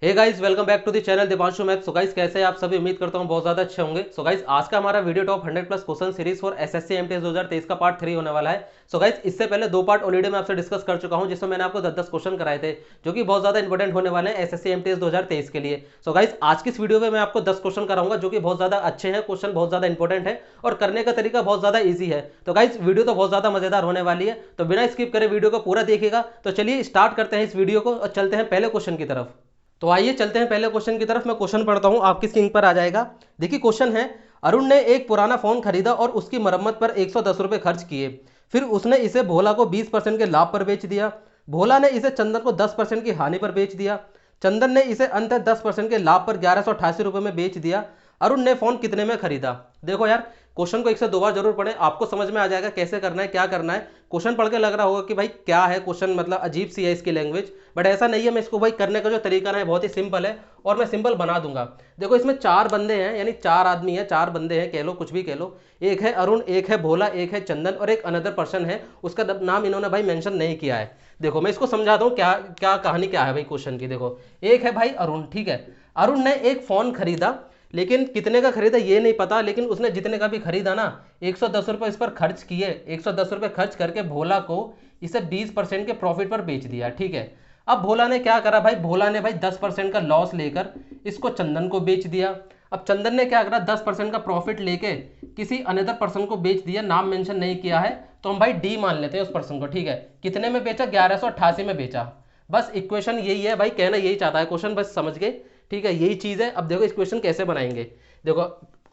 Hey guys, welcome back to the channel Divanshu math. So guys, कैसे हैं आप सभी? उम्मीद करता हूं बहुत ज्यादा अच्छे होंगे। सो गाइस, आज का हमारा video top 100 plus question series for SSC MTS 2023 का पार्ट 3 होने वाला है। सो गाइस, इससे पहले 2 पार्ट ऑलरेडी मैं आपसे डिस्कस कर चुका हूं, जिसमें मैंने आपको 10-10 क्वेश्चन कराए थे, जो कि बहुत ज्यादा इंपॉर्टेंट होने वाले हैं एसएससी एमटीएस 2023 के लिए। सो गाइस, आज की इस वीडियो में मैं आपको 10 क्वेश्चन कराऊंगा, जो कि बहुत ज्यादा अच्छे हैं, क्वेश्चन बहुत ज्यादा इंपॉर्टेंट है और करने का तरीका बहुत ज्यादा ईजी है। तो गाइस, वीडियो तो बहुत ज्यादा मजेदार होने वाली है, तो बिना स्किप करे वीडियो को पूरा देखिएगा। तो चलिए स्टार्ट करते हैं इस वीडियो को और चलते हैं पहले क्वेश्चन की तरफ। तो आइए चलते हैं पहले क्वेश्चन की तरफ। मैं क्वेश्चन पढ़ता हूं, आपकी स्क्रीन पर आ जाएगा। देखिए क्वेश्चन है, अरुण ने एक पुराना फोन खरीदा और उसकी मरम्मत पर 110 रुपए खर्च किए। फिर उसने इसे भोला को 20% के लाभ पर बेच दिया। भोला ने इसे चंदन को 10% की हानि पर बेच दिया। चंदन ने इसे अंत 10% के लाभ पर 1188 रुपए में बेच दिया। अरुण ने फोन कितने में खरीदा? देखो यार, क्वेश्चन को एक से दो बार जरूर पढ़ें, आपको समझ में आ जाएगा कैसे करना है, क्या करना है। क्वेश्चन पढ़ के लग रहा होगा कि भाई क्या है क्वेश्चन, मतलब अजीब सी है इसकी लैंग्वेज, बट ऐसा नहीं है। मैं इसको भाई करने का जो तरीका है बहुत ही सिंपल है और मैं सिंपल बना दूंगा। देखो इसमें 4 बंदे हैं, यानी 4 आदमी हैं, 4 बंदे हैं, कह लो कुछ भी कह लो। एक है अरुण, एक है भोला, एक है चंदन और एक अनदर पर्सन है, उसका नाम इन्होंने भाई मेंशन नहीं किया है। देखो मैं इसको समझाता हूँ क्या क्या कहानी क्या है भाई क्वेश्चन की। देखो एक है भाई अरुण, ठीक है। अरुण ने एक फोन खरीदा, लेकिन कितने का खरीदा ये नहीं पता, लेकिन उसने जितने का भी खरीदा ना, 110 रुपये इस पर खर्च किए। 110 रुपये खर्च करके भोला को इसे 20% के प्रॉफिट पर बेच दिया, ठीक है। अब भोला ने क्या करा भाई, भोला ने भाई 10% का लॉस लेकर इसको चंदन को बेच दिया। अब चंदन ने क्या करा, 10% का प्रॉफिट लेके किसी अनदर पर्सन को बेच दिया, नाम मेंशन नहीं किया है, तो हम भाई डी मान लेते हैं उस पर्सन को, ठीक है। कितने में बेचा? 1188 में बेचा। बस इक्वेशन यही है भाई, कहना यही चाहता है क्वेश्चन, बस समझ गए, ठीक है। यही चीज है। अब देखो इस क्वेश्चन कैसे बनाएंगे। देखो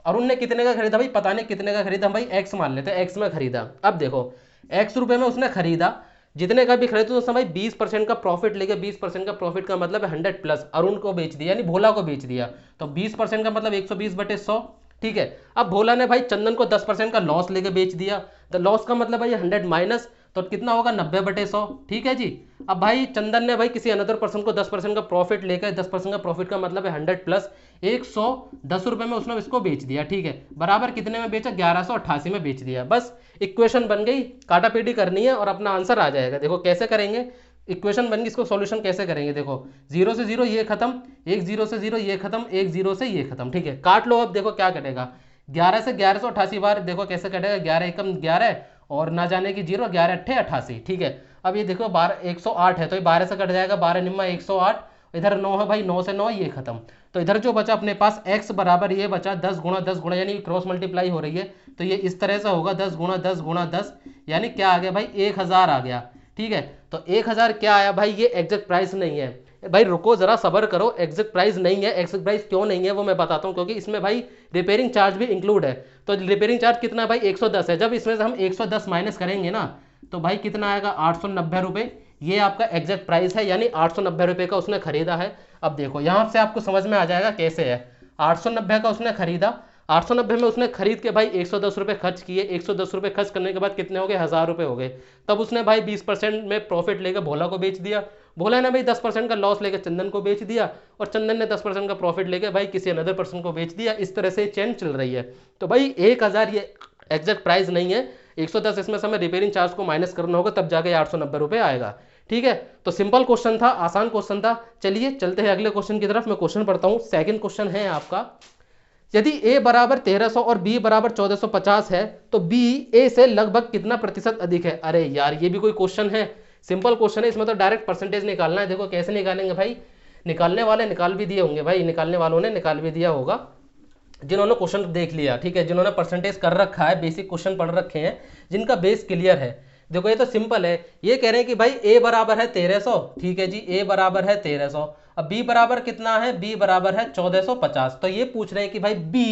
अरुण ने कितने का खरीदा भाई, पता नहीं कितने का खरीदा, हम भाई एक्स मान लेते हैं, एक्स में खरीदा। अब देखो एक्स रुपए में उसने खरीदा, जितने का भी खरीदा तो उसने भाई 20% का प्रॉफिट लेके, 20% का प्रॉफिट का मतलब है 100 प्लस अरुण को बेच दिया, यानी भोला को बेच दिया। तो 20% का मतलब 120/100, ठीक है। अब भोला ने भाई चंदन को 10% का लॉस लेके बेच दिया, तो लॉस का मतलब भाई 100 माइनस, तो कितना होगा 90/100, ठीक है जी। अब भाई चंदन ने भाई किसी अनदर पर्सन को 10% का प्रॉफिट लेकर, 10% का प्रॉफिट का मतलब है 100 प्लस 110 रुपए में उसने इसको बेच दिया, ठीक है। बराबर कितने में बेचा? 1188 में बेच दिया। बस इक्वेशन बन गई, काटापीटी करनी है और अपना आंसर आ जाएगा। देखो कैसे करेंगे, इक्वेशन बन गई, इसको सॉल्यूशन कैसे करेंगे। देखो 0 से 0 ये खत्म, एक 0 से 0 ये खत्म, एक 0 से ये खत्म, ठीक है। काट लो। अब देखो क्या कटेगा, 11 से 1188 बार, देखो कैसे कटेगा, 11 एकम 11 और ना जाने की 0, 11 अट्ठे 88, ठीक है। अब ये देखो 12 108 है, तो ये 12 से कट जाएगा, 12 निम्मा 108, इधर 9 है भाई, 9 से 9 ये खत्म। तो इधर जो बचा अपने पास x बराबर ये बचा 10 गुणा 10 गुणा, यानी क्रॉस मल्टीप्लाई हो रही है, तो ये इस तरह से होगा 10 गुणा 10 गुणा 10, यानी क्या आ गया भाई 1000 आ गया, ठीक है। तो 1000 क्या आया भाई, ये एग्जैक्ट प्राइस नहीं है भाई, रुको जरा सबर करो, एग्जैक्ट प्राइस नहीं है। एग्जैक्ट प्राइस क्यों नहीं है वो मैं बताता हूँ, क्योंकि इसमें भाई रिपेयरिंग चार्ज भी इंक्लूड है। तो रिपेयरिंग चार्ज कितना है भाई 110 है, जब इसमें से हम 110 माइनस करेंगे ना, तो भाई कितना आएगा 890 रुपये, ये आपका एग्जैक्ट प्राइस है, यानी 890 रुपये का उसने खरीदा है। अब देखो यहाँ से आपको समझ में आ जाएगा कैसे है। 890 का उसने खरीदा, 890 में उसने खरीद के भाई 110 रुपये खर्च किए, 110 रुपये खर्च करने के बाद कितने हो गए, 1000 रुपये हो गए। तब उसने भाई 20% में प्रॉफिट लेकर भोला को बेच दिया, भोला ने भाई 10% का लॉस लेकर चंदन को बेच दिया, और चंदन ने 10% का प्रॉफिट लेकर भाई किसी अनदर पर्सन को बेच दिया। इस तरह से चेन चल रही है। तो भाई 1000 ये एग्जैक्ट प्राइस नहीं है, 110 इसमें से हमें रिपेयरिंग चार्ज को माइनस करना होगा, तब जाके 890 रुपये आएगा, ठीक है। तो सिंपल क्वेश्चन था, आसान क्वेश्चन था। चलिए चलते हैं अगले क्वेश्चन की तरफ। मैं क्वेश्चन पढ़ता हूं, सेकंड क्वेश्चन है आपका, यदि a बराबर 1300 और b बराबर 1450 है, तो b a से लगभग कितना प्रतिशत अधिक है? अरे यार ये भी कोई क्वेश्चन है? सिंपल क्वेश्चन है, इसमें तो डायरेक्ट परसेंटेज निकालना है। देखो कैसे निकालेंगे भाई, निकालने वाले निकाल भी दिए होंगे भाई, निकालने वालों ने निकाल भी दिया होगा, जिन्होंने क्वेश्चन देख लिया, ठीक है, जिन्होंने परसेंटेज कर रखा है, बेसिक क्वेश्चन पढ़ रखे हैं, जिनका बेस क्लियर है। देखो ये तो सिंपल है, ये कह रहे हैं कि भाई a बराबर है 1300, ठीक है जी, a बराबर है 1300। अब b बराबर कितना है, b बराबर है 1450। तो ये पूछ रहे हैं कि भाई b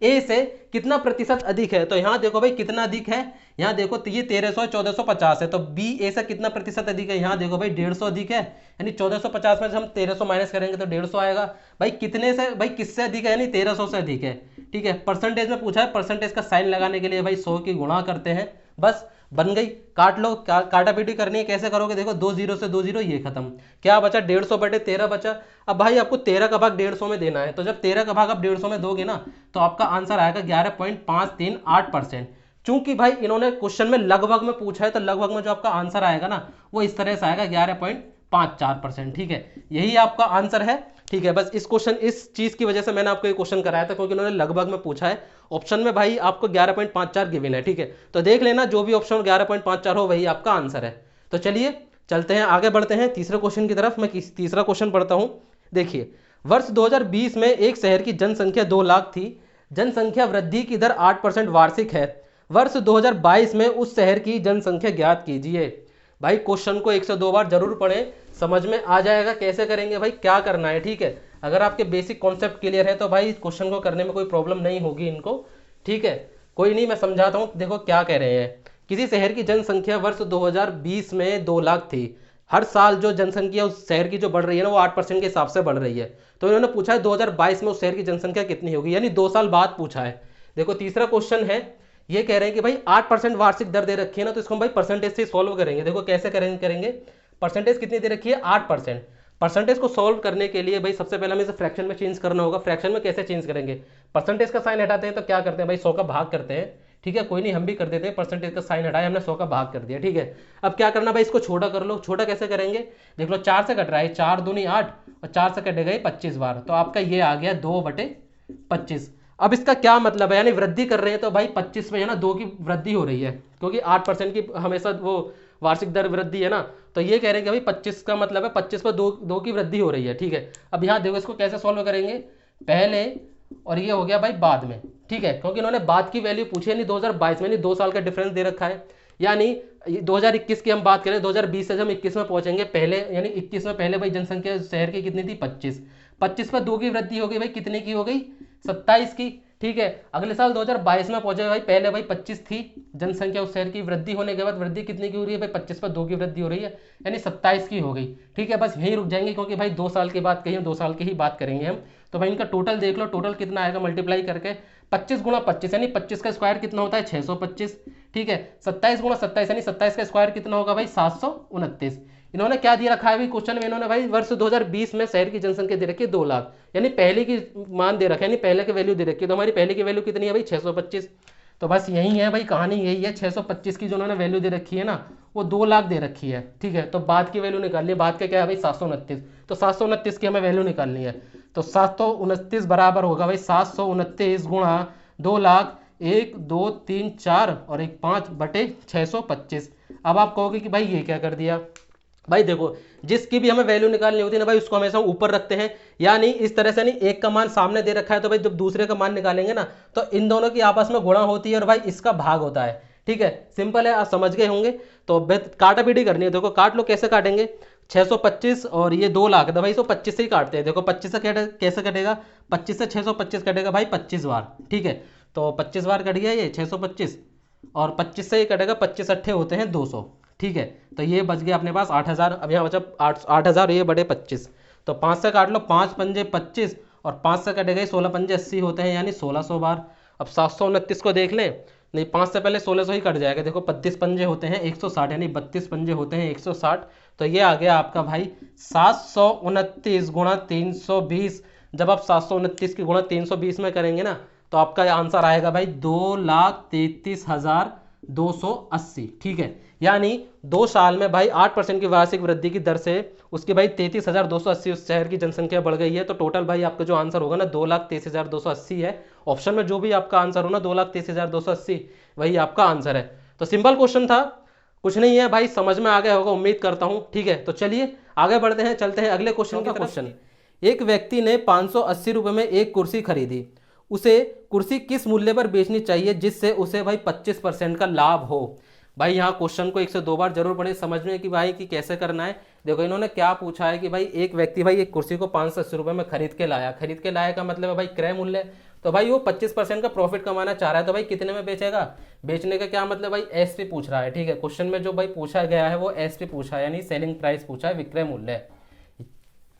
a से कितना प्रतिशत अधिक है। तो यहाँ देखो भाई कितना अधिक है, यहाँ देखो तो ये 1300 1450 है, तो b a से कितना प्रतिशत अधिक है, यहाँ देखो भाई 150 अधिक है, यानी 1450 में से हम 1300 माइनस करेंगे तो 150 आएगा। भाई कितने से, भाई किससे अधिक है, यानी 1300 से अधिक है, ठीक है। परसेंटेज में पूछा है, परसेंटेज का साइन लगाने के लिए भाई 100 की गुणा करते हैं, बस बन गई। काट लो, काटापीटी करनी है, कैसे करोगे, देखो 2 0 से 2 0 ये खत्म, क्या बचा 150/13 बचा। अब भाई आपको 13 का भाग 150 में देना है, तो जब 13 का भाग आप 150 में दोगे ना, तो आपका आंसर आएगा 11.538%। चूंकि भाई इन्होंने क्वेश्चन में लगभग में पूछा है, तो लगभग में जो आपका आंसर आएगा ना, वो इस तरह से आएगा 11. 54%। ठीक है, यही आपका आंसर है। ठीक है, बस इस क्वेश्चन, इस चीज की वजह से मैंने आपको ये क्वेश्चन कराया था, क्योंकि उन्होंने लगभग में पूछा है। ऑप्शन में भाई आपको 11.54 गिवन है। ठीक है, तो देख लेना जो भी ऑप्शन 11.54 हो वही आपका आंसर है। तो चलिए चलते हैं, आगे बढ़ते हैं तीसरे क्वेश्चन की तरफ। मैं तीसरा क्वेश्चन पढ़ता हूं। देखिए, वर्ष 2020 में एक शहर की जनसंख्या 2 लाख थी। जनसंख्या वृद्धि की दर 8% वार्षिक है। वर्ष 2022 में उस शहर की जनसंख्या ज्ञात कीजिए। भाई क्वेश्चन को 102 बार जरूर पढ़ें, समझ में आ जाएगा कैसे करेंगे भाई, क्या करना है। ठीक है, अगर आपके बेसिक कॉन्सेप्ट क्लियर है तो भाई इस क्वेश्चन को करने में कोई प्रॉब्लम नहीं होगी इनको। ठीक है, कोई नहीं, मैं समझाता हूँ। देखो क्या कह रहे हैं, किसी शहर की जनसंख्या वर्ष 2020 में 2 लाख थी। हर साल जो जनसंख्या उस शहर की जो बढ़ रही है ना, वो 8% के हिसाब से बढ़ रही है। तो इन्होंने पूछा है 2022 में उस शहर की जनसंख्या कितनी होगी, यानी 2 साल बाद पूछा है। देखो तीसरा क्वेश्चन है, ये कह रहे हैं कि भाई 8% वार्षिक दर दे रखी है ना, तो इसको हम भाई परसेंटेज से सॉल्व करेंगे। देखो कैसे करेंगे, परसेंटेज कितनी दे रखी है, 8%। परसेंटेज को सॉल्व करने के लिए भाई सबसे पहले हमें इसे फ्रैक्शन में चेंज करना होगा। फ्रैक्शन में कैसे चेंज करेंगे, परसेंटेज का साइन हटाते हैं तो क्या करते हैं भाई, 100 का भाग करते हैं। ठीक है, कोई नहीं, हम भी कर देते हैं। परसेंटेज का साइन हटाया हमने, 100 का भाग कर दिया। ठीक है, अब क्या करना भाई, इसको छोटा कर लो। छोटा कैसे करेंगे, देख लो 4 से कट रहा है, 4 दूनी 8 और 4 से कटेगा 25 बार, तो आपका ये आ गया 2/25। अब इसका क्या मतलब है, यानी वृद्धि कर रहे हैं तो भाई 25 में है ना 2 की वृद्धि हो रही है, क्योंकि 8% की हमेशा वो वार्षिक दर वृद्धि है ना। तो ये कह रहे हैं कि भाई 25 का मतलब है 25 पर दो की वृद्धि हो रही है। ठीक है, अब यहाँ देखो इसको कैसे सॉल्व करेंगे, पहले और ये हो गया भाई बाद में। ठीक है, क्योंकि इन्होंने बाद की वैल्यू पूछी है, नहीं 2022 में, नहीं 2 साल का डिफरेंस दे रखा है। यानी 2021 की हम बात करें, 2020 से जब हम 21 में पहुंचेंगे पहले, यानी 21 में पहले भाई जनसंख्या शहर की कितनी थी, 25 पर 2 की वृद्धि हो गई भाई, कितने की हो गई, 27 की। ठीक है, अगले साल 2022 में पहुंचे भाई, पहले भाई 25 थी जनसंख्या उस शहर की, वृद्धि होने के बाद वृद्धि कितने की हो रही है भाई, 25 पर 2 की वृद्धि हो रही है, यानी 27 की हो गई। ठीक है, बस यहीं रुक जाएंगे, क्योंकि भाई 2 साल की बात कही है, 2 साल की ही बात करेंगे हम। तो भाई इनका टोटल देख लो, टोटल कितना आएगा मल्टीप्लाई करके, 25 गुणा 25 यानी 25 का स्क्वायर कितना होता है, 625। ठीक है, 27 गुणा 27 यानी 27 का स्क्वायर कितना होगा भाई, 729। इन्होंने क्या दिया रखा है भाई क्वेश्चन में, इन्होंने भाई वर्ष 2020 में शहर की जनसंख्या दे रखी है 2 लाख, यानी पहले की मान दे रखा है, यानी पहले की वैल्यू दे रखी है। तो हमारी पहले की वैल्यू कितनी है भाई, 625। तो बस यही है भाई, कहानी यही है, 625 की जो उन्होंने वैल्यू दे रखी है ना, वो 2 लाख दे रखी है। ठीक है, तो बाद की वैल्यू निकालनी है, बाद का क्या है भाई 729, तो 729 की हमें वैल्यू निकालनी है। तो 729 बराबर होगा भाई 729 गुणा 2 लाख, 1 2 3 4 और 1 5/625। अब आप कहोगे कि भाई ये क्या कर दिया, भाई देखो जिसकी भी हमें वैल्यू निकालनी होती है ना भाई, उसको हमेशा ऊपर रखते हैं। यानी इस तरह से नहीं, एक का मान सामने दे रखा है तो भाई जब दूसरे का मान निकालेंगे ना, तो इन दोनों की आपस में गुणा होती है और भाई इसका भाग होता है। ठीक है, सिंपल है, आप समझ गए होंगे। तो काटा पीटी करनी है, देखो काट लो, कैसे काटेंगे, 625 और ये 2 लाख, तो भाई इसको 25 से ही काटते हैं। देखो 25 से कैसे कटेगा, 25 से 625 कटेगा भाई 25 बार। ठीक है, तो 25 बार कट गया ये 625, और 25 से ही कटेगा, 25 अट्ठे होते हैं 200। ठीक है, तो ये बच गया अपने पास 8000। अब यहाँ बचा 8000, ये बड़े 25, तो 5 से काट लो, 5 पंजे 25 और 5 से कटेगा 16 पंजे 80 होते हैं, यानी 1600 बार। अब 729 को देख लें, नहीं 5 से पहले 1600 ही कट जाएगा। देखो 32 पंजे होते हैं 160, यानी 32 पंजे होते हैं 160, तो ये आ गया आपका भाई 729 गुणा 320। जब आप 729 की गुणा 320 में करेंगे ना, तो आपका आंसर आएगा भाई 2,33,280। ठीक है, यानी 2 साल में भाई 8% की वार्षिक वृद्धि की दर से उसकी भाई 33,280 उस शहर की जनसंख्या बढ़ गई है। तो टोटल भाई आपका जो आंसर होगा ना 2,23,280 है। ऑप्शन में जो भी आपका आंसर हो ना 2,23,280 वही आपका आंसर है। तो सिंपल क्वेश्चन था, कुछ नहीं है भाई, समझ में आ गया होगा उम्मीद करता हूं। ठीक है, तो चलिए आगे बढ़ते हैं, चलते हैं अगले क्वेश्चन का। क्वेश्चन, एक व्यक्ति ने 580 रुपए में एक कुर्सी खरीदी, उसे कुर्सी किस मूल्य पर बेचनी चाहिए जिससे उसे भाई 25% का लाभ हो। भाई यहाँ क्वेश्चन को 102 बार जरूर पढ़े, समझने की भाई कि कैसे करना है। देखो इन्होंने क्या पूछा है कि भाई एक व्यक्ति भाई एक कुर्सी को 580 रुपए में खरीद के लाया, खरीद के लाया का मतलब है भाई क्रय मूल्य, तो भाई वो 25% का प्रॉफिट कमाना चाह रहा है, तो भाई कितने में बेचेगा, बेचने का क्या मतलब भाई एसपी पूछ रहा है। ठीक है, क्वेश्चन में जो भाई पूछा गया है वो एसपी पूछा है, यानी सेलिंग प्राइस पूछा है, विक्रय मूल्य।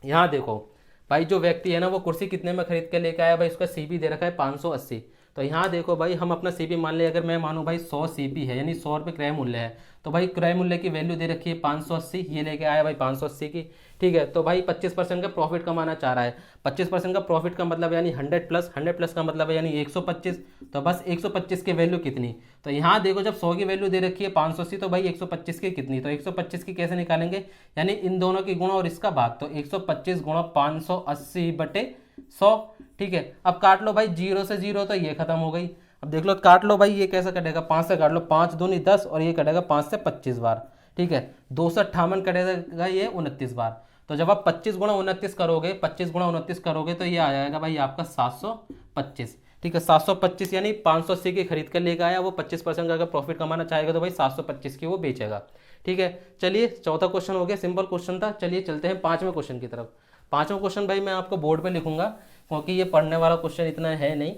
यहाँ देखो भाई जो व्यक्ति है ना वो कुर्सी कितने में खरीद के लेके आया, भाई उसका सीपी दे रखा है 580, तो यहाँ देखो भाई, हम अपना सीपी मान लें, अगर मैं मानूँ भाई 100 सीपी है, यानी 100 रुपये क्रय मूल्य है, तो भाई क्रय मूल्य की वैल्यू दे रखी है 580, ये लेके आया भाई 580 की। ठीक है, तो भाई 25% का प्रॉफिट कमाना चाह रहा है। 25% का प्रॉफिट का मतलब यानी 100 का मतलब है यानी 125। तो बस 125 की वैल्यू कितनी, तो यहाँ देखो जब 100 की वैल्यू दे रखी है 580, तो भाई 125 की कितनी, तो 125 की कैसे निकालेंगे, यानी इन दोनों की गुणा और इसका भाग, तो 125 गुणा 580 बटे 100। ठीक है, अब काट लो भाई, 0 से 0 तो ये खत्म हो गई। अब देख लो, काट लो भाई, ये कैसे कटेगा, 5 से काट लो, 5 दूनी 10 और ये कटेगा 5 से 25 बार। ठीक है, 258 कटेगा ये 29 बार। तो जब आप 25 गुणा 29 करोगे, 25 गुणा 29 करोगे तो ये आ जाएगा भाई आपका 725। ठीक है, 725 यानी 580 की खरीद कर लेकर आया, वो 25% का अगर प्रॉफिट कमाना चाहेगा तो भाई 725 की वो बेचेगा। ठीक है, चलिए चौथा क्वेश्चन हो गया, सिंपल क्वेश्चन था। चलिए चलते हैं पांचवें क्वेश्चन की तरफ। पांचवा क्वेश्चन भाई मैं आपको बोर्ड पे लिखूंगा, क्योंकि ये पढ़ने वाला क्वेश्चन इतना है नहीं।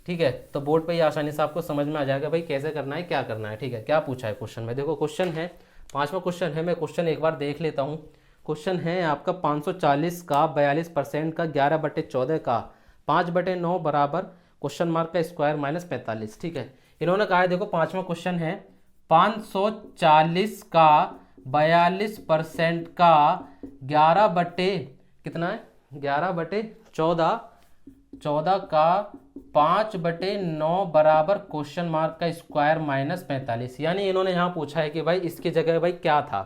ठीक है, तो बोर्ड पे ये आसानी से आपको समझ में आ जाएगा भाई कैसे करना है, क्या करना है। ठीक है, क्या पूछा है क्वेश्चन में, देखो क्वेश्चन है, पांचवा क्वेश्चन है, मैं क्वेश्चन एक बार देख लेता हूँ। क्वेश्चन है आपका 540 का 42% का 11/14 का 5/9 बराबर क्वेश्चन मार्क का स्क्वायर माइनस 45। ठीक है, इन्होंने कहा है, देखो पांचवा क्वेश्चन है, 540 का 42% का 11 बटे कितना है, 11/14, 14 का 5/9 बराबर क्वेश्चन मार्क का स्क्वायर माइनस 45। यानी इन्होंने यहाँ पूछा है कि भाई इसकी जगह भाई क्या था।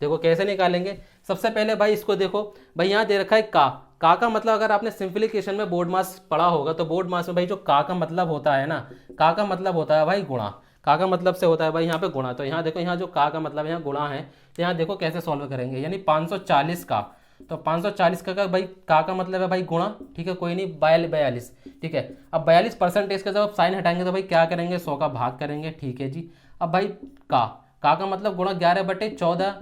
देखो कैसे निकालेंगे, सबसे पहले भाई इसको देखो भाई, यहाँ दे रखा है का मतलब, अगर आपने सिंप्लीफिकेशन में बोर्ड मास पढ़ा होगा तो बोर्ड मास में भाई जो का मतलब होता है ना, का मतलब होता है भाई गुणा, का मतलब से होता है भाई यहाँ पे गुणा। तो यहाँ देखो, यहाँ जो का मतलब यहाँ गुणा है, तो यहाँ देखो कैसे सॉल्व करेंगे, यानी 540 का, तो 540 का भाई का मतलब है भाई गुणा। ठीक है, कोई नहीं, 42। ठीक है, अब 42% का जब आप साइन हटाएंगे तो भाई क्या करेंगे, 100 का भाग करेंगे। ठीक है जी, अब भाई का मतलब गुणा 11/14,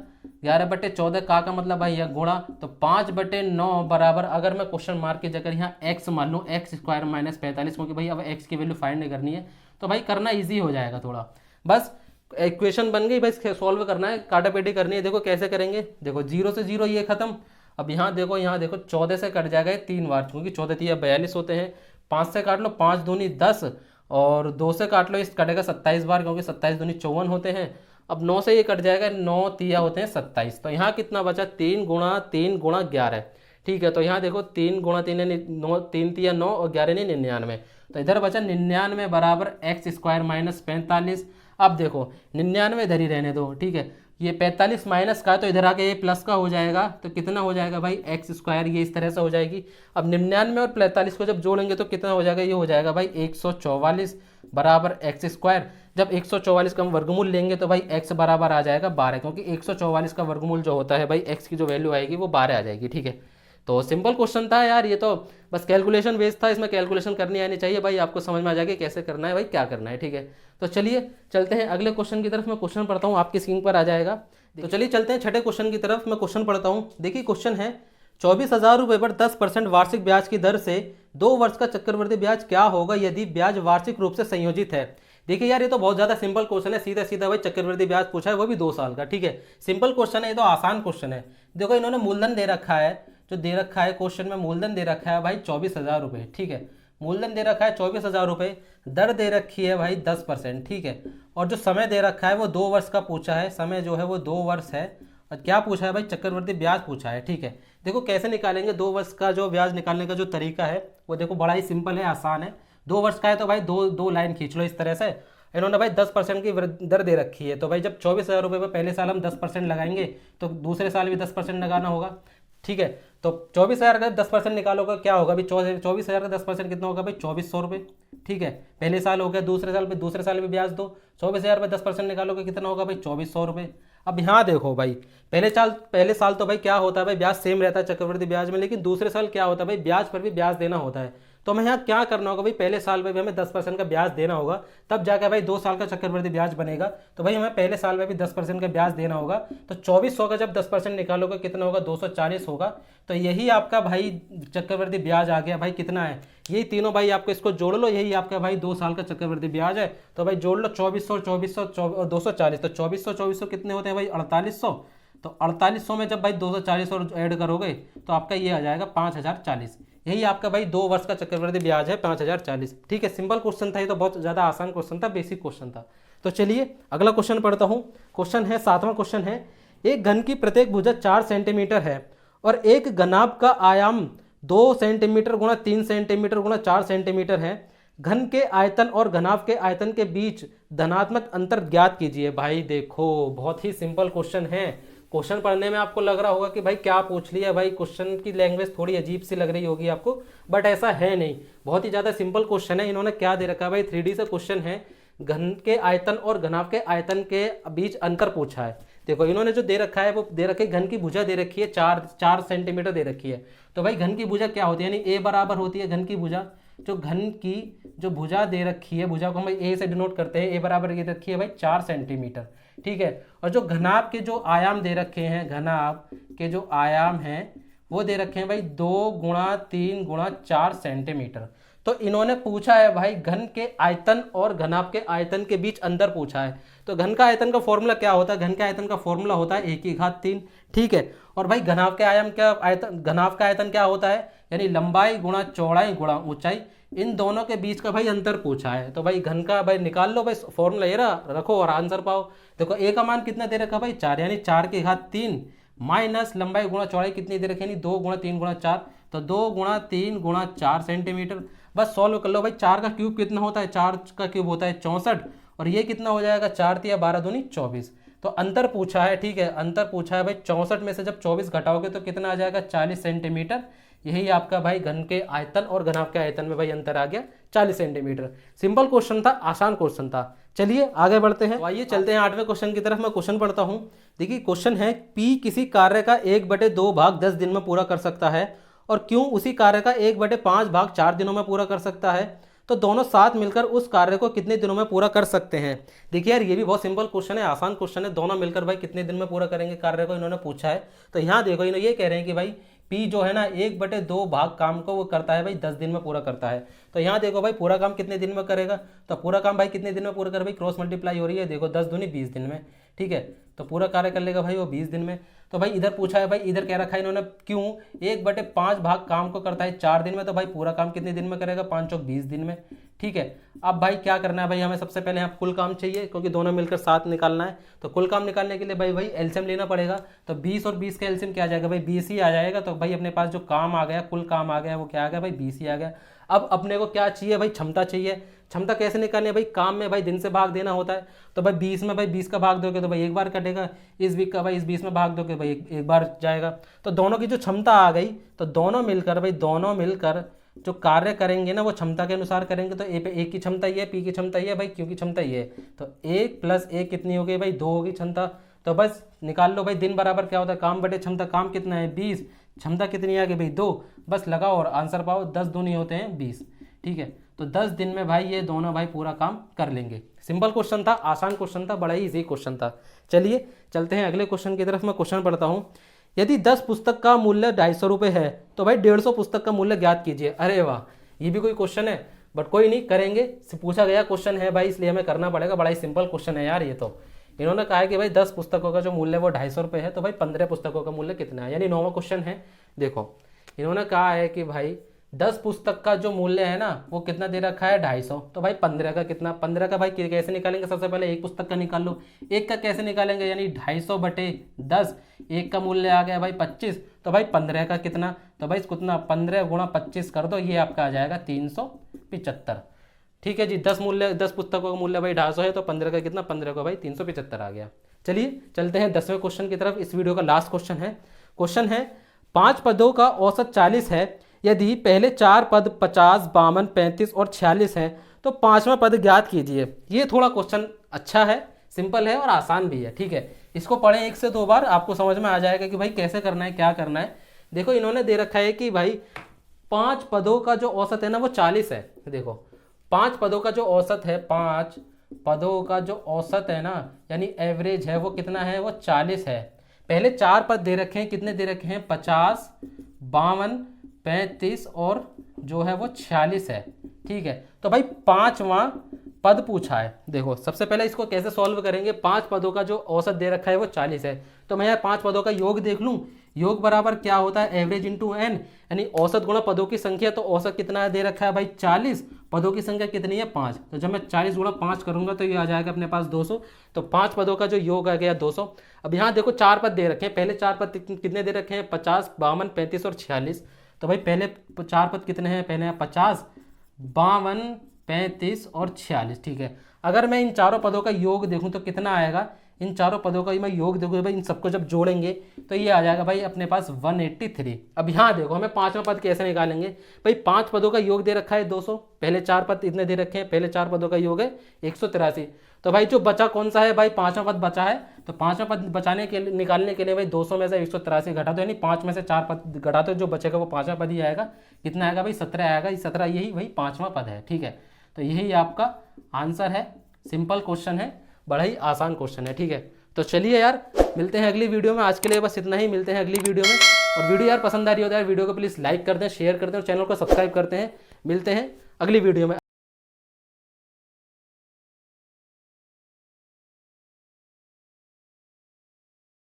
11/14 का मतलब भाई यह गुणा, तो 5/9 बराबर, अगर मैं क्वेश्चन मार्क की जगह यहाँ x मान लूँ, x स्क्वायर माइनस 45, क्योंकि भाई अब x की वैल्यू फाइंड नहीं करनी है, तो भाई करना ईजी हो जाएगा थोड़ा। बस इक्वेशन बन गई, भाई सॉल्व करना है, काटापेटी करनी है। देखो कैसे करेंगे, देखो 0 से 0 ये खत्म। अब यहाँ देखो, 14 से कट जाएगा 3 बार, क्योंकि 14 3 42 होते हैं। 5 से काट लो, 5 दूनी 10, और 2 से काट लो, इस कटेगा 27 बार, क्योंकि 27 दूनी 54 होते हैं। अब 9 से ये कट जाएगा, 9 तिया होते हैं 27। तो यहाँ कितना बचा, 3 गुणा 3 गुणा 11। ठीक है, तो यहाँ देखो 3 गुणा 3 9, 3 तिया 9 और 11 नहीं 99। तो इधर बचा 99 बराबर x स्क्वायर माइनस 45। अब देखो 99 इधर ही रहने दो। ठीक है, ये 45 माइनस का, तो इधर आके ये प्लस का हो जाएगा, तो कितना हो जाएगा भाई x स्क्वायर, ये इस तरह से हो जाएगी। अब 99 और 45 को जब जोड़ेंगे तो कितना हो जाएगा, ये हो जाएगा भाई 144 बराबर x स्क्वायर। जब 144 का हम वर्गमूल लेंगे तो भाई x बराबर आ जाएगा 12, क्योंकि 144 का वर्गमूल जो होता है भाई x की जो वैल्यू आएगी वो 12 आ जाएगी। ठीक है, तो सिंपल क्वेश्चन था यार, ये तो बस कैलकुलेशन बेस्ड था, इसमें कैलकुलेशन करनी आनी चाहिए भाई, आपको समझ में आ जाएगी कैसे करना है भाई, क्या करना है। ठीक है, तो चलिए चलते हैं अगले क्वेश्चन की तरफ। मैं क्वेश्चन पढ़ता हूँ, आपकी स्क्रीन पर आ जाएगा। तो चलिए चलते हैं छठे क्वेश्चन की तरफ, मैं क्वेश्चन पढ़ता हूँ। देखिए क्वेश्चन है, 24,000 रुपये पर 10% वार्षिक ब्याज की दर से 2 वर्ष का चक्रवृद्धि ब्याज क्या होगा यदि ब्याज वार्षिक रूप से संयोजित है। देखिए यार, ये तो बहुत ज़्यादा सिंपल क्वेश्चन है, सीधा सीधा भाई चक्रवृद्धि ब्याज पूछा है, वो भी 2 साल का। ठीक है, सिंपल क्वेश्चन है, ये तो आसान क्वेश्चन है। देखो इन्होंने मूलधन दे रखा है, जो दे रखा है क्वेश्चन में मूलधन दे रखा है भाई 24,000 रुपये। ठीक है, मूलधन दे रखा है 24,000 रुपये, दर दे रखी है भाई 10%। ठीक है, और जो समय दे रखा है वो 2 वर्ष का पूछा है, समय जो है वो 2 वर्ष है, और क्या पूछा है भाई, चक्रवृद्धि ब्याज पूछा है। ठीक है, देखो कैसे निकालेंगे 2 वर्ष का जो ब्याज निकालने का जो तरीका है वो देखो बड़ा ही सिंपल है, आसान है। 2 वर्ष का है तो भाई दो लाइन खींच लो इस तरह से। इन्होंने भाई 10% की दर दे रखी है, तो भाई जब 24,000 रुपये पर पहले साल हम 10% लगाएंगे तो दूसरे साल भी 10% लगाना होगा। ठीक है, तो 24,000 का 10% निकालोगे क्या होगा भाई, 24,000 का 10% कितना होगा भाई, 2400 रुपये। ठीक है, पहले साल हो गया, दूसरे साल में ब्याज दो, 24,000 पे 10% निकालोगे कितना होगा भाई, 2400 रुपये। अब यहाँ देखो भाई, पहले साल तो भाई क्या होता है भाई, ब्याज सेम रहता है चक्रवृद्धि ब्याज में, लेकिन दूसरे साल क्या होता है भाई, ब्याज पर भी ब्याज देना होता है। तो हमें यहाँ क्या करना होगा भाई, पहले साल में भी हमें 10% का ब्याज देना होगा, तब जाकर भाई 2 साल का चक्रवृद्धि ब्याज बनेगा। तो भाई हमें पहले साल में भी 10% का ब्याज देना होगा, तो 2400 का जब 10% निकालोगे कितना होगा, 240 होगा। तो यही आपका भाई चक्रवृद्धि ब्याज आ गया भाई, कितना है, यही तीनों भाई आपको इसको जोड़ लो, यही आपका भाई 2 साल का चक्रवृद्धि ब्याज है। तो भाई जोड़ लो 2400 और 240, तो 2400 कितने होते हैं भाई, 4800। तो 4800 में जब भाई 240 और ऐड करोगे तो आपका ये आ जाएगा 5040। यही आपका भाई 2 वर्ष का चक्रवृद्धि ब्याज है 5040। ठीक है, सिंपल क्वेश्चन था ये तो, बहुत ज़्यादा आसान क्वेश्चन था, बेसिक क्वेश्चन था। तो चलिए अगला क्वेश्चन पढ़ता हूँ। क्वेश्चन है 7वां क्वेश्चन है, एक घन की प्रत्येक भुजा 4 सेंटीमीटर है और एक घनाभ का आयाम 2 सेंटीमीटर गुणा 3 सेंटीमीटर गुणा 4 सेंटीमीटर है। घन के आयतन और घनाभ के आयतन के बीच धनात्मक अंतर ज्ञात कीजिए। भाई देखो बहुत ही सिंपल क्वेश्चन है। क्वेश्चन पढ़ने में आपको लग रहा होगा कि भाई क्या पूछ लिया भाई, क्वेश्चन की लैंग्वेज थोड़ी अजीब सी लग रही होगी आपको, बट ऐसा है नहीं, बहुत ही ज़्यादा सिंपल क्वेश्चन है। इन्होंने क्या दे रखा है भाई, 3D से क्वेश्चन है, घन के आयतन और घनाभ के आयतन के बीच अंतर पूछा है। देखो इन्होंने जो दे रखा है वो दे रखे, घन की भुजा दे रखी है 4 सेंटीमीटर दे रखी है। तो भाई घन की भुजा क्या होती है, यानी ए बराबर होती है घन की भुजा। जो घन की जो भुजा दे रखी है, भुजा को हम ए से डिनोट करते हैं, ए बराबर ये रखी है भाई 4 सेंटीमीटर। ठीक है, और जो घनाभ के जो आयाम दे रखे हैं, घनाभ के जो आयाम हैं वो दे रखे हैं भाई 2 गुणा 3 गुणा 4 सेंटीमीटर। तो इन्होंने पूछा है भाई घन के आयतन और घनाभ के आयतन के बीच अंतर पूछा है। तो घन का आयतन का फॉर्मूला क्या होता है, घन के आयतन का फॉर्मूला होता है 1 की घात 3। ठीक है, और भाई घनाभ के आयाम क्या, आयतन, घनाभ का आयतन क्या होता है, यानी लंबाई गुणा चौड़ाई गुणा ऊंचाई, इन दोनों के बीच का भाई अंतर पूछा है। तो भाई घन का भाई निकाल लो भाई, फॉर्मूला ये रहा, रखो और आंसर पाओ। देखो ए का मान कितना दे रखा भाई 4, यानी 4 की घात 3 माइनस लंबाई गुणा चौड़ाई कितनी दे रखी है, यानी 2 गुणा 3 गुणा 4, तो 2 गुणा 3 गुणा 4 सेंटीमीटर। बस सॉल्व कर लो भाई, 4 का क्यूब कितना होता है, 4 का क्यूब होता है 64, और ये कितना हो जाएगा 4 तिया 12 दूनी 24। तो अंतर पूछा है। ठीक है, अंतर पूछा है भाई, 64 में से जब 24 घटाओगे तो कितना आ जाएगा 40 सेंटीमीटर। यही आपका भाई घन के आयतन और घनाभ के आयतन में भाई अंतर आ गया 40 सेंटीमीटर। सिंपल क्वेश्चन था, आसान क्वेश्चन था। चलिए आगे बढ़ते हैं, आइए चलते हैं 8वें क्वेश्चन की तरफ। मैं क्वेश्चन पढ़ता हूं। देखिए क्वेश्चन है, पी किसी कार्य का 1/2 भाग 10 दिन में पूरा कर सकता है और क्यों उसी कार्य का 1/5 भाग 4 दिनों में पूरा कर सकता है, तो दोनों साथ मिलकर उस कार्य को कितने दिनों में पूरा कर सकते हैं। देखिए यार ये भी बहुत सिंपल क्वेश्चन है, आसान क्वेश्चन है, दोनों मिलकर भाई कितने दिन में पूरा करेंगे कार्य को, इन्होंने पूछा है। तो यहाँ देखो इन्होंने ये कह रहे हैं कि भाई पी जो है ना 1/2 भाग काम को वो करता है भाई 10 दिन में पूरा करता है। तो यहाँ देखो भाई पूरा काम कितने दिन में करेगा, तो पूरा काम भाई कितने दिन में पूरा कर, भाई क्रॉस मल्टीप्लाई हो रही है, देखो 10 दूनी 20 दिन में। ठीक है, तो पूरा कार्य कर लेगा भाई वो 20 दिन में। तो भाई इधर पूछा है भाई, इधर कह रखा है इन्होंने क्यों 1/5 भाग काम को करता है 4 दिन में, तो भाई पूरा काम कितने दिन में करेगा 5 चौक 20 दिन में। ठीक है, अब भाई क्या करना है भाई, हमें सबसे पहले यहाँ कुल काम चाहिए क्योंकि दोनों मिलकर साथ निकालना है। तो कुल काम निकालने के लिए भाई एलसीएम लेना पड़ेगा। तो 20 और 20 का एलसीएम क्या आ जाएगा भाई 20 ही आ जाएगा। तो भाई अपने पास जो काम आ गया, कुल काम आ गया, वो क्या आ गया भाई 20 ही आ गया। अब अपने को क्या चाहिए भाई, क्षमता चाहिए। क्षमता कैसे निकालनी है भाई, काम में भाई दिन से भाग देना होता है। तो भाई 20 में भाई 20 का भाग दोगे तो भाई एक बार कटेगा, इस 20 का भाई इस 20 में भाग दोगे भाई एक बार जाएगा। तो दोनों की जो क्षमता आ गई, तो दोनों मिलकर जो कार्य करेंगे ना वो क्षमता के अनुसार करेंगे। तो ए पे एक की क्षमता ये है, पी की क्षमता ये है, भाई क्यू की क्षमता ये है। तो 1 + 1 कितनी हो गई भाई 2 होगी क्षमता। तो बस निकाल लो भाई, दिन बराबर क्या होता है काम बटे क्षमता, काम कितना है 20, क्षमता कितनी आ गई भाई 2, बस लगाओ और आंसर पाओ। 10 दूनी होते हैं 20। ठीक है, तो 10 दिन में भाई ये दोनों भाई पूरा काम कर लेंगे। सिंपल क्वेश्चन था, आसान क्वेश्चन था, बड़ा ही इजी क्वेश्चन था। चलिए चलते हैं अगले क्वेश्चन की तरफ। मैं क्वेश्चन पढ़ता हूँ। यदि 10 पुस्तक का मूल्य 250 रुपये है तो भाई 150 पुस्तक का मूल्य ज्ञात कीजिए। अरे वाह, ये भी कोई क्वेश्चन है, बट कोई नहीं, करेंगे, पूछा गया क्वेश्चन है भाई इसलिए हमें करना पड़ेगा। बड़ा ही सिंपल क्वेश्चन है यार ये तो। इन्होंने कहा है कि भाई 10 पुस्तकों का जो मूल्य वो 250 रुपये है, तो भाई 15 पुस्तकों का मूल्य कितना है, यानी 9वां क्वेश्चन है। देखो इन्होंने कहा है कि भाई 10 पुस्तक का जो मूल्य है ना वो कितना दे रखा है 250, तो भाई 15 का कितना, 15 का भाई कैसे निकालेंगे, सबसे पहले एक पुस्तक का निकाल लो। एक का कैसे निकालेंगे, यानी 250/10, एक का मूल्य आ गया भाई 25, तो भाई 15 का कितना, तो भाई कितना 15 गुणा 25 कर दो, ये आपका आ जाएगा 375। ठीक है जी, 10 पुस्तकों का मूल्य भाई 250 है, तो 15 का कितना, 15 को भाई 375 आ गया। चलिए चलते हैं 10वें क्वेश्चन की तरफ। इस वीडियो का लास्ट क्वेश्चन है। क्वेश्चन है 5 पदों का औसत 40 है, यदि पहले 4 पद 50, 52, 35 और 46 हैं तो 5वां पद ज्ञात कीजिए। ये थोड़ा क्वेश्चन अच्छा है, सिंपल है और आसान भी है। ठीक है, इसको पढ़ें 1 से 2 बार, आपको समझ में आ जाएगा कि भाई कैसे करना है, क्या करना है। देखो इन्होंने दे रखा है कि भाई 5 पदों का जो औसत है ना वो 40 है। देखो 5 पदों का जो औसत है, 5 पदों का जो औसत है ना, यानी एवरेज है, वो कितना है, वो 40 है। पहले 4 पद दे रखे हैं, कितने दे रखे हैं 50, 52, 35 और जो है वो 46 है। ठीक है, तो भाई 5वां पद पूछा है। देखो सबसे पहले इसको कैसे सॉल्व करेंगे, 5 पदों का जो औसत दे रखा है वो 40 है, तो मैं यहाँ 5 पदों का योग देख लूँ, योग बराबर क्या होता है, एवरेज इंटू एन, यानी औसत गुणा पदों की संख्या। तो औसत कितना दे रखा है भाई 40, पदों की संख्या कितनी है 5। तो जब मैं 40 गुणा 5 करूंगा तो ये आ जाएगा अपने पास 200। तो 5 पदों का जो योग आ गया 200। अब यहाँ देखो 4 पद दे रखे हैं, पहले 4 पद कितने दे रखे हैं 50, 52, 35 और 46। तो भाई पहले 4 पद कितने हैं, पहले 50, 52, 35 और 46। ठीक है, अगर मैं इन चारों पदों का योग देखूं तो कितना आएगा, इन चारों पदों का मैं योग देखूं भाई, इन सबको जब जोड़ेंगे तो ये आ जाएगा भाई अपने पास 183। अब यहाँ देखो हमें पांचवा पद कैसे निकालेंगे भाई, 5 पदों का योग दे रखा है 200, पहले 4 पद इतने दे रखे हैं, पहले 4 पदों का योग है 183। तो भाई जो बचा कौन सा है भाई, 5वां पद बचा है। तो 5वां पद बचाने के लिए निकालने के लिए भाई 200 में से 183 घटा दो, यानी 5 में से 4 पद घटा दो, जो बचेगा वो 5वां पद ही आएगा। कितना आएगा भाई 17 आएगा, 17 यही भाई 5वां पद है। ठीक है, तो यही आपका आंसर है। सिंपल क्वेश्चन है, बड़ा ही आसान क्वेश्चन है। ठीक है, तो चलिए यार मिलते हैं अगली वीडियो में, आज के लिए बस इतना ही, मिलते हैं अगली वीडियो में। और वीडियो यार पसंद आ रही हो तो यार वीडियो को प्लीज़ लाइक कर दें, शेयर कर दें और चैनल को सब्सक्राइब करते हैं। मिलते हैं अगली वीडियो में।